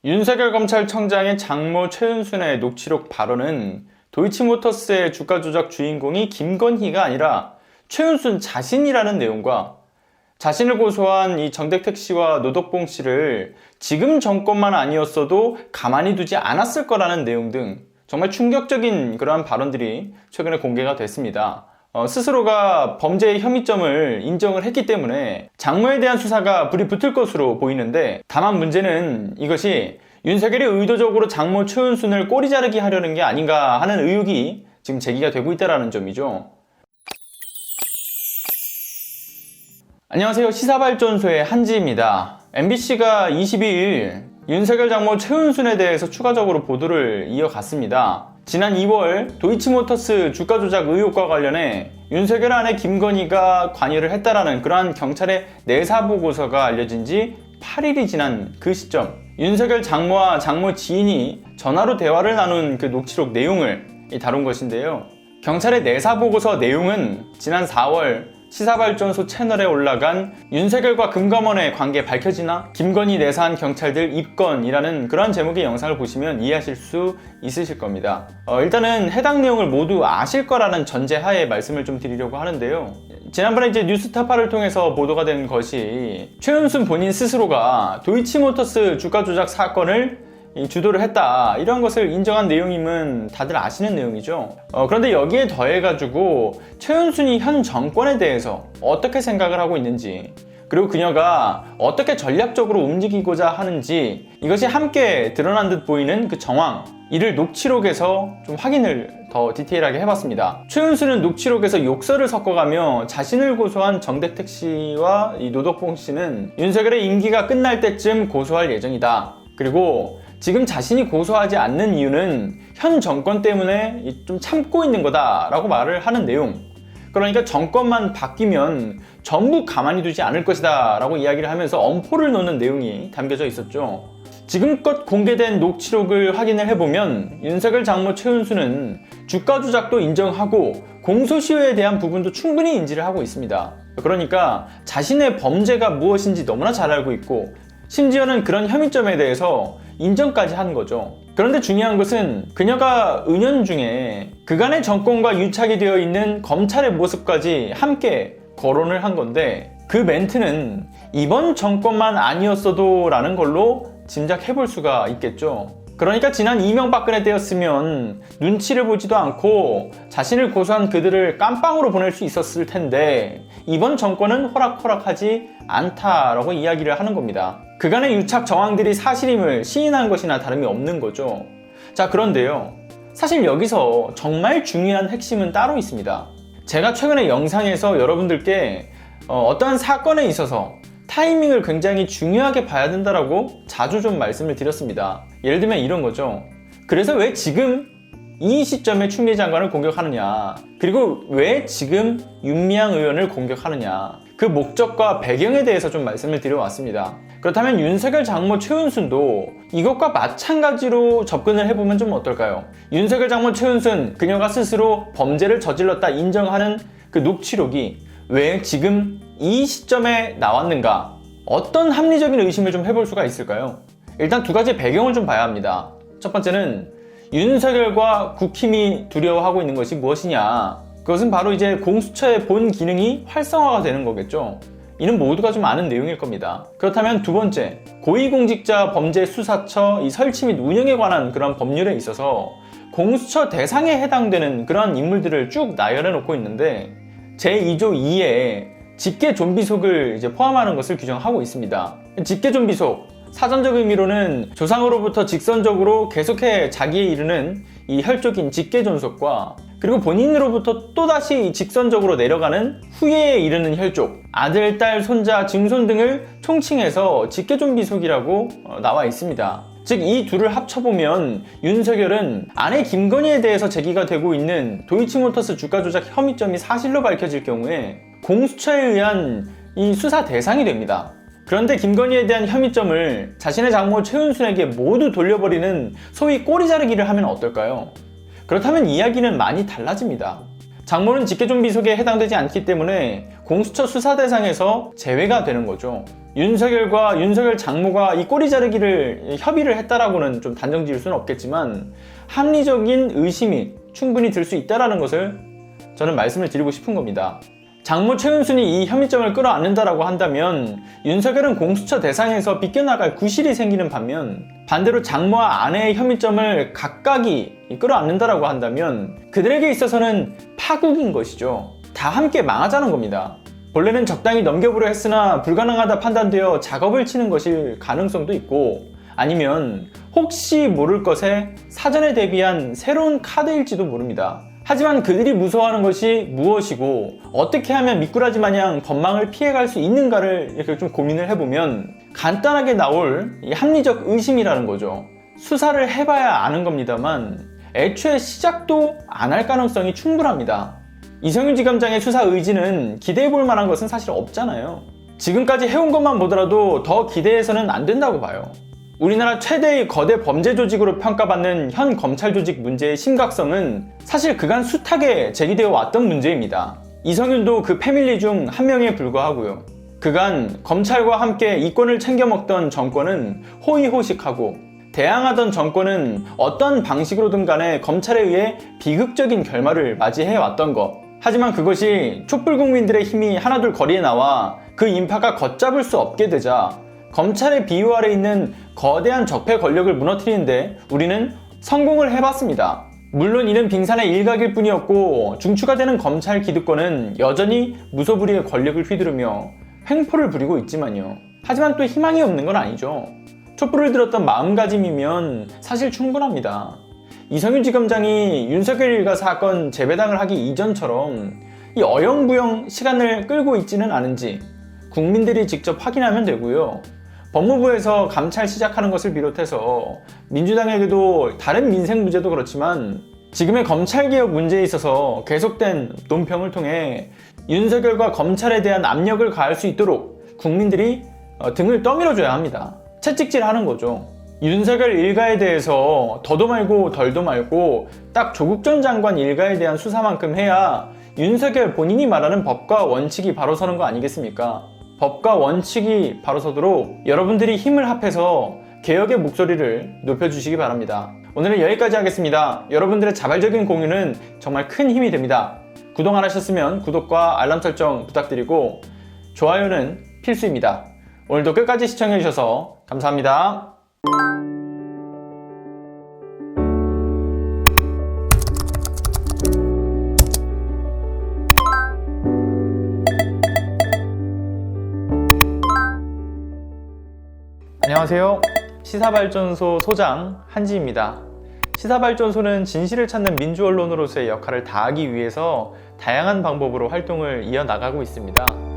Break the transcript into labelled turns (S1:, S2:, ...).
S1: 윤석열 검찰청장의 장모 최은순의 녹취록 발언은 도이치모터스의 주가 조작 주인공이 김건희가 아니라 최은순 자신이라는 내용과 자신을 고소한 이 정대택 씨와 노덕봉 씨를 지금 정권만 아니었어도 가만히 두지 않았을 거라는 내용 등 정말 충격적인 그러한 발언들이 최근에 공개가 됐습니다. 스스로가 범죄의 혐의점을 인정을 했기 때문에 장모에 대한 수사가 불이 붙을 것으로 보이는데, 다만 문제는 이것이 윤석열이 의도적으로 장모 최은순을 꼬리 자르기 하려는 게 아닌가 하는 의혹이 지금 제기가 되고 있다는 점이죠. 안녕하세요. 시사발전소의 한지입니다. MBC가 22일 윤석열 장모 최은순에 대해서 추가적으로 보도를 이어갔습니다. 지난 2월 도이치모터스 주가 조작 의혹과 관련해 윤석열 아내 김건희가 관여를 했다라는 그러한 경찰의 내사보고서가 알려진 지 8일이 지난 그 시점, 윤석열 장모와 장모 지인이 전화로 대화를 나눈 그 녹취록 내용을 다룬 것인데요. 경찰의 내사보고서 내용은 지난 4월 시사발전소 채널에 올라간 윤석열과 금감원의 관계 밝혀지나? 김건희 내사한 경찰들 입건이라는 그런 제목의 영상을 보시면 이해하실 수 있으실 겁니다. 일단은 해당 내용을 모두 아실 거라는 전제하에 말씀을 좀 드리려고 하는데요. 지난번에 이제 뉴스타파를 통해서 보도가 된 것이 최은순 본인 스스로가 도이치모터스 주가 조작 사건을 주도를 했다, 이런 것을 인정한 내용임은 다들 아시는 내용이죠. 그런데 여기에 더해가지고 최은순이 현 정권에 대해서 어떻게 생각을 하고 있는지, 그리고 그녀가 어떻게 전략적으로 움직이고자 하는지, 이것이 함께 드러난 듯 보이는 그 정황, 이를 녹취록에서 좀 확인을 더 디테일하게 해봤습니다. 최은순은 녹취록에서 욕설을 섞어가며 자신을 고소한 정대택 씨와 이 노덕봉 씨는 윤석열의 임기가 끝날 때쯤 고소할 예정이다, 그리고 지금 자신이 고소하지 않는 이유는 현 정권 때문에 좀 참고 있는 거다라고 말을 하는 내용. 그러니까 정권만 바뀌면 전부 가만히 두지 않을 것이다 라고 이야기를 하면서 엄포를 놓는 내용이 담겨져 있었죠. 지금껏 공개된 녹취록을 확인을 해보면 윤석열 장모 최은순은 주가 조작도 인정하고 공소시효에 대한 부분도 충분히 인지를 하고 있습니다. 그러니까 자신의 범죄가 무엇인지 너무나 잘 알고 있고, 심지어는 그런 혐의점에 대해서 인정까지 하는 거죠. 그런데 중요한 것은 그녀가 은연중에 그간의 정권과 유착이 되어 있는 검찰의 모습까지 함께 거론을 한 건데, 그 멘트는 이번 정권만 아니었어도 라는 걸로 짐작해 볼 수가 있겠죠. 그러니까 지난 이명박근혜 때였으면 눈치를 보지도 않고 자신을 고소한 그들을 깜빵으로 보낼 수 있었을 텐데, 이번 정권은 호락호락하지 않다라고 이야기를 하는 겁니다. 그간의 유착 정황들이 사실임을 시인한 것이나 다름이 없는 거죠. 자, 그런데요, 사실 여기서 정말 중요한 핵심은 따로 있습니다. 제가 최근에 영상에서 여러분들께 어떠한 사건에 있어서 타이밍을 굉장히 중요하게 봐야 된다라고 자주 좀 말씀을 드렸습니다. 예를 들면 이런 거죠. 그래서 왜 지금 이 시점에 추미애 장관을 공격하느냐, 그리고 왜 지금 윤미향 의원을 공격하느냐, 그 목적과 배경에 대해서 좀 말씀을 드려왔습니다. 그렇다면 윤석열 장모 최은순도 이것과 마찬가지로 접근을 해보면 좀 어떨까요? 윤석열 장모 최은순, 그녀가 스스로 범죄를 저질렀다 인정하는 그 녹취록이 왜 지금 이 시점에 나왔는가? 어떤 합리적인 의심을 좀 해볼 수가 있을까요? 일단 두 가지 배경을 좀 봐야 합니다. 첫 번째는 윤석열과 국힘이 두려워하고 있는 것이 무엇이냐? 그것은 바로 이제 공수처의 본 기능이 활성화가 되는 거겠죠. 이는 모두가 좀 아는 내용일 겁니다. 그렇다면 두 번째, 고위공직자 범죄수사처 이 설치 및 운영에 관한 그런 법률에 있어서 공수처 대상에 해당되는 그러한 인물들을 쭉 나열해 놓고 있는데, 제2조 2에 직계 좀비속을 이제 포함하는 것을 규정하고 있습니다. 직계 좀비속, 사전적 의미로는 조상으로부터 직선적으로 계속해 자기에 이르는 이 혈족인 직계 존속과, 그리고 본인으로부터 또다시 직선적으로 내려가는 후예에 이르는 혈족, 아들, 딸, 손자, 증손 등을 총칭해서 직계 좀비속이라고 나와 있습니다. 즉, 이 둘을 합쳐보면 윤석열은 아내 김건희에 대해서 제기가 되고 있는 도이치모터스 주가 조작 혐의점이 사실로 밝혀질 경우에 공수처에 의한 이 수사 대상이 됩니다. 그런데 김건희에 대한 혐의점을 자신의 장모 최은순에게 모두 돌려버리는 소위 꼬리 자르기를 하면 어떨까요? 그렇다면 이야기는 많이 달라집니다. 장모는 직계 좀비속에 해당되지 않기 때문에 공수처 수사 대상에서 제외가 되는 거죠. 윤석열과 윤석열 장모가 이 꼬리 자르기를 협의를 했다라고는 좀 단정 지을 수는 없겠지만 합리적인 의심이 충분히 들 수 있다는 것을 저는 말씀을 드리고 싶은 겁니다. 장모 최은순이 이 혐의점을 끌어안는다라고 한다면 윤석열은 공수처 대상에서 비껴나갈 구실이 생기는 반면, 반대로 장모와 아내의 혐의점을 각각이 끌어안는다라고 한다면 그들에게 있어서는 파국인 것이죠. 다 함께 망하자는 겁니다. 본래는 적당히 넘겨보려 했으나 불가능하다 판단되어 작업을 치는 것일 가능성도 있고, 아니면 혹시 모를 것에 사전에 대비한 새로운 카드일지도 모릅니다. 하지만 그들이 무서워하는 것이 무엇이고 어떻게 하면 미꾸라지 마냥 법망을 피해갈 수 있는가를 이렇게 좀 고민을 해보면 간단하게 나올 이 합리적 의심이라는 거죠. 수사를 해봐야 아는 겁니다만 애초에 시작도 안 할 가능성이 충분합니다. 이성윤 지검장의 수사 의지는 기대해볼 만한 것은 사실 없잖아요. 지금까지 해온 것만 보더라도 더 기대해서는 안 된다고 봐요. 우리나라 최대의 거대 범죄 조직으로 평가받는 현 검찰 조직 문제의 심각성은 사실 그간 숱하게 제기되어 왔던 문제입니다. 이성윤도 그 패밀리 중 한 명에 불과하고요. 그간 검찰과 함께 이권을 챙겨 먹던 정권은 호의호식하고, 대항하던 정권은 어떤 방식으로든 간에 검찰에 의해 비극적인 결말을 맞이해 왔던 것. 하지만 그것이 촛불 국민들의 힘이 하나둘 거리에 나와 그 인파가 걷잡을 수 없게 되자 검찰의 비유 아래 있는 거대한 적폐 권력을 무너뜨리는데 우리는 성공을 해봤습니다. 물론 이는 빙산의 일각일 뿐이었고, 중추가 되는 검찰 기득권은 여전히 무소불위의 권력을 휘두르며 횡포를 부리고 있지만요. 하지만 또 희망이 없는 건 아니죠. 촛불을 들었던 마음가짐이면 사실 충분합니다. 이성윤 지검장이 윤석열 일가 사건 재배당을 하기 이전처럼 이 어영부영 시간을 끌고 있지는 않은지 국민들이 직접 확인하면 되고요. 법무부에서 감찰 시작하는 것을 비롯해서 민주당에게도 다른 민생 문제도 그렇지만 지금의 검찰개혁 문제에 있어서 계속된 논평을 통해 윤석열과 검찰에 대한 압력을 가할 수 있도록 국민들이 등을 떠밀어줘야 합니다. 채찍질 하는 거죠. 윤석열 일가에 대해서 더도 말고 덜도 말고 딱 조국 전 장관 일가에 대한 수사만큼 해야 윤석열 본인이 말하는 법과 원칙이 바로 서는 거 아니겠습니까? 법과 원칙이 바로 서도록 여러분들이 힘을 합해서 개혁의 목소리를 높여주시기 바랍니다. 오늘은 여기까지 하겠습니다. 여러분들의 자발적인 공유는 정말 큰 힘이 됩니다. 구독 안 하셨으면 구독과 알람 설정 부탁드리고 좋아요는 필수입니다. 오늘도 끝까지 시청해주셔서 감사합니다. 안녕하세요. 시사발전소 소장 한지입니다. 시사발전소는 진실을 찾는 민주언론으로서의 역할을 다하기 위해서 다양한 방법으로 활동을 이어나가고 있습니다.